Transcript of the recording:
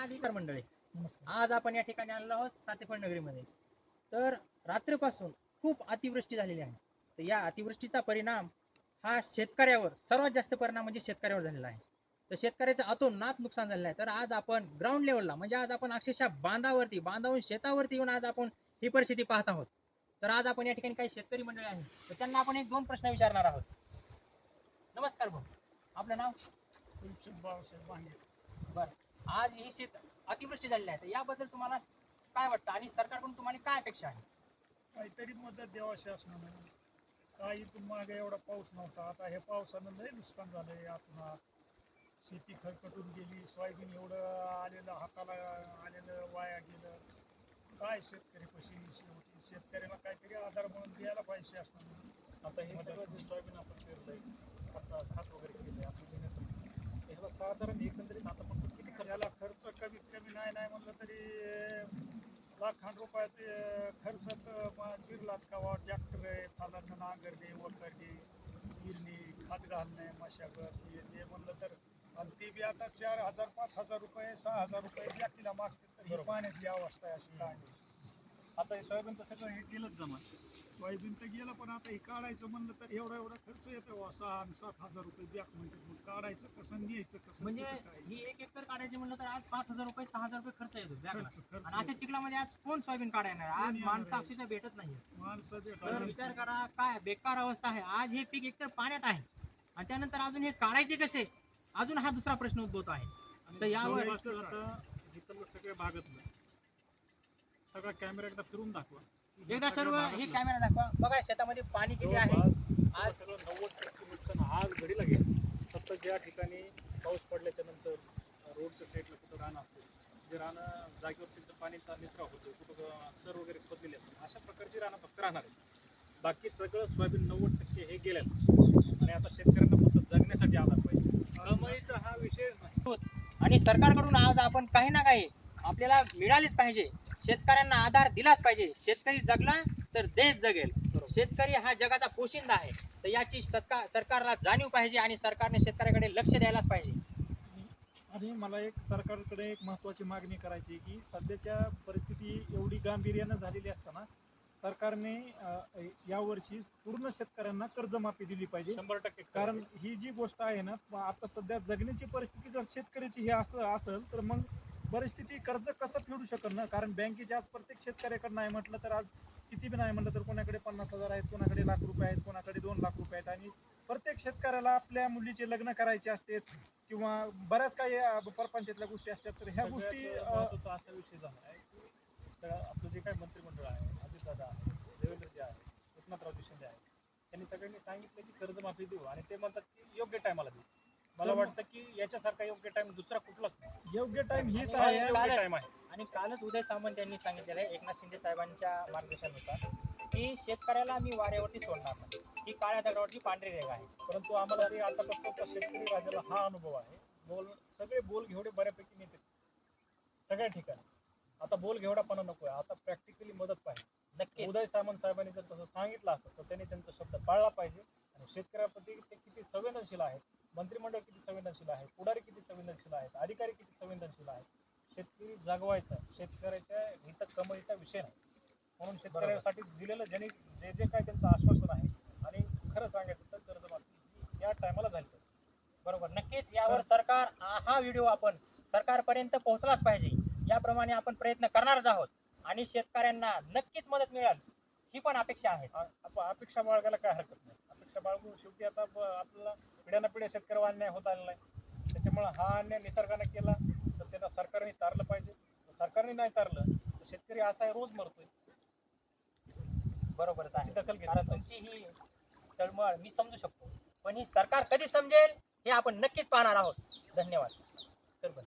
अधिकार मंडळी, नमस्कार. आज आपण या ठिकाणी आलेलो आहोत सातेफळ नगरीमध्ये. तर रात्रीपासून खूप अतिवृष्टी झालेली आहे. तर या अतिवृष्टीचा परिणाम हा शेतकऱ्यावर सर्वात जास्त परिणाम म्हणजे शेतकऱ्यावर झालेला आहे. तर शेतकऱ्याचं अतोनात नुकसान झालेलं आहे. तर आज आपण ग्राउंड लेवलला म्हणजे आज आपण अक्षरशः बांधावरून शेतावरती येऊन आज आपण ही परिस्थिती पाहत आहोत. तर आज आपण या ठिकाणी काही शेतकरी मंडळी आहेत, तर त्यांना आपण एक दोन प्रश्न विचारणार आहोत. नमस्कार भाऊ, आपलं नाव? बाळासाहेब वांगे. बरं, आज ही अतिवृष्टी झालेली आहे, तर याबद्दल तुम्हाला काय वाटतं आणि सरकारकडून तुम्हाला काय अपेक्षा आहे? काहीतरी मदत द्यावा शासनानं. काही इथून मागे एवढा पाऊस नव्हता, आता हे पावसानं लय नुकसान झालंय. आपण शेती खरकटून गेली, सोयाबीन एवढं आलेलं हाताला आलेलं वाया गेलं. काय शेतकरी कशी शेवटी शेतकऱ्याला काहीतरी आधार म्हणून द्यायला पाहिजे शासनानं. आता हे सगळं जे सोयाबीन आपण पेरलंय, आता खत वगैरे केलंय, आपली मेहनत ह्याला साधारण एकंदरीत आतापासून किती खर्च याला खर्च कमीत कमी नाही म्हणलं तरी लाखां रुपयाचे खर्चात चिरलात कावा ट्रॅक्टर आहे, फालांना नांगरणे, वखरणे, गिरणी, खात घालणे, मशागत हे ते म्हणलं तर. आणि ती बी आता 4,000 5,000 रुपये 6,000 रुपये व्यक्तीला मागते. तर ही पाण्याची अवस्था आहे अशी काय. आता हे सोयाबीन तर सगळं हे गेलंच जमा. सोयाबीन तर गेलं, पण आता हे काढायचं म्हणलं तर एवढा खर्च येतो. 6 आणि 7,000 रुपये बॅक म्हणतात. मग काढायचं कसं, न्यायचं कसं, म्हणजे कुठं काय. ही एक एकर काढायची म्हणलं तर आज 5,000 रुपये 6,000 रुपये खर्च येतो बॅगला. खर्च आणि अशा चिखलामध्ये आज कोण सोयाबीन काढायला आज कोण येणार माणसं आहे? अक्षरशः भेटत नाही. माणसं तर भेटायला विचार करा काय बेकार अवस्था आहे. आज हे पीक एकतर पाण्यात आहे आणि त्यानंतर अजून हे काढायचे कसे, अजून हा दुसरा प्रश्न उद्भवतो आहे. तर यावर जवळपास आता इथलं सगळ्या भागातलं सगळा कॅमेरा एकदा फिरून दाखवा. एकदा सर्व सगळ्या हे भागातलं कॅमेरा दाखवा. बघा शेतामध्ये पाणी किती आहे. जवळपास आज सगळं 90% नुकसान आज घडीला गेलं. फक्त ज्या ठिकाणी पाऊस पडल्याच्या नंतर रोडच्या साईडला कुठं रान असते, जे रानं जागेवर त्यांचं पाणीचा निचरा होतो, कुठं चर वगैरे खोदलेली असते, अशा प्रकारची रानं फक्त राहणार आहे. बाकी सगळं सोयाबीन 90% हे गेलेलं. आणि आता शेतकऱ्यांना फक्त जगण्यासाठी आधार पाहिजे. कमाईचा हा विषयच नाही. आणि सरकारकडून आज आपण काही ना काही आपल्याला मिळालीच पाहिजे. शेतकऱ्यांना आधार दिलाच पाहिजे. शेतकरी जगला तर देश जगेल. शेतकरी हा जगाचा पोशिंदा आहे. तर याची सरकारला जाणीव पाहिजे आणि सरकारने शेतकऱ्याकडे लक्ष द्यायलाच पाहिजे. आणि मला एक सरकारकडे एक महत्त्वाची मागणी करायची आहे की सध्याच्या परिस्थिती एवढी गांभीर्यानं झालेली असताना सरकारने यावर्षी पूर्ण शेतकऱ्यांना कर्जमाफी दिली पाहिजे. 100% कारण ही जी गोष्ट आहे ना, आता सध्या जगण्याची परिस्थिती जर शेतकऱ्याची हे असं असेल तर मग परिस्थिती कर्ज कसं फेडू शकत ना. कारण बँकेचे आज प्रत्येक शेतकऱ्याकडे नाही म्हटलं तर आज किती बी नाही म्हटलं तर कोणाकडे 50,000 आहेत, कोणाकडे लाख रुपये आहेत, कोणाकडे 2 लाख रुपये आहेत. आणि प्रत्येक शेतकऱ्याला आपल्या मुलीचे लग्न करायचे असते किंवा बऱ्याच काही परपंचातल्या गोष्टी असतात. तर ह्या गोष्टी महत्त्वाचा असा विषय झाला आहे की आपलं जे काही मंत्रिमंडळ आहे, अजितदादा आहे, देवेंद्रजी आहे, एकनाथराव शिंदे आहे, त्यांनी सगळ्यांनी सांगितलं की कर्जमाफी देऊ आणि ते म्हणतात की योग्य टायमाला देऊ. मला वाटतं की याच्यासारखा योग्य टाइम दुसरा कुठलाच नाही. योग्य टाइम हीच आणि आहे. योग्य टाइम आहे. आणि कालच उदय सामंत यांनी सांगितलेलं आहे एकनाथ शिंदे साहेबांच्या मार्गदर्शनानुसार की शेतकऱ्याला मी वाऱ्यावरती सोडणार नाही. ही काळ्या दगडावरची पांढरी रेघ आहे. परंतु आम्हाला ते आतापासून शेतकरी राजाला हा अनुभव आहे. सगळे बोल घेवडे बऱ्यापैकी नेते सगळ्या ठिकाणी. आता बोल घेवडापणा नको आहे, आता प्रॅक्टिकली मदत पाहिजे. नक्की उदय सामंत साहेबांनी जर तसं सांगितलं असतं तर त्यांनी त्यांचा शब्द पाळला पाहिजे. आणि शेतकऱ्याप्रती ते किती संवेदनशील आहेत, मंत्रिमंडळ किती संवेदनशील आहे, पुढारी किती संवेदनशील आहेत, अधिकारी किती संवेदनशील आहेत. शेतकरी जागवायचा शेतकऱ्याच्या हित कमाईचा विषय नाही. म्हणून शेतकऱ्यासाठी दिलेलं ज्यांनी जे जे काय त्यांचं आश्वासन आहे आणि खरं सांगायचं तर कर्जमाफी या टायमाला झाली पाहिजे. बरोबर. नक्कीच यावर सरकार हा व्हिडिओ आपण सरकारपर्यंत पोहोचलाच पाहिजे. याप्रमाणे आपण प्रयत्न करणारच आहोत आणि शेतकऱ्यांना नक्कीच मदत मिळेल ही पण अपेक्षा आहे. अपेक्षा बाळगायला काय हरकत नाही. अपेक्षा बाळगून शेवटी आता आपल्याला पिढ्याना पिढ्या शेतकऱ्यावर अन्याय होत आलेला आहे. त्याच्यामुळे हा अन्याय निसर्गाने केला तर त्याला सरकारने तारलं पाहिजे. सरकारने नाही तारलं तर शेतकरी असा आहे रोज मरतोय. बरोबरच आहे. दखल घेतली कारण पाहिजे. तुमची ही तळमळ मी समजू शकतो, पण ही सरकार कधी समजेल हे आपण नक्कीच पाहणार आहोत. धन्यवाद.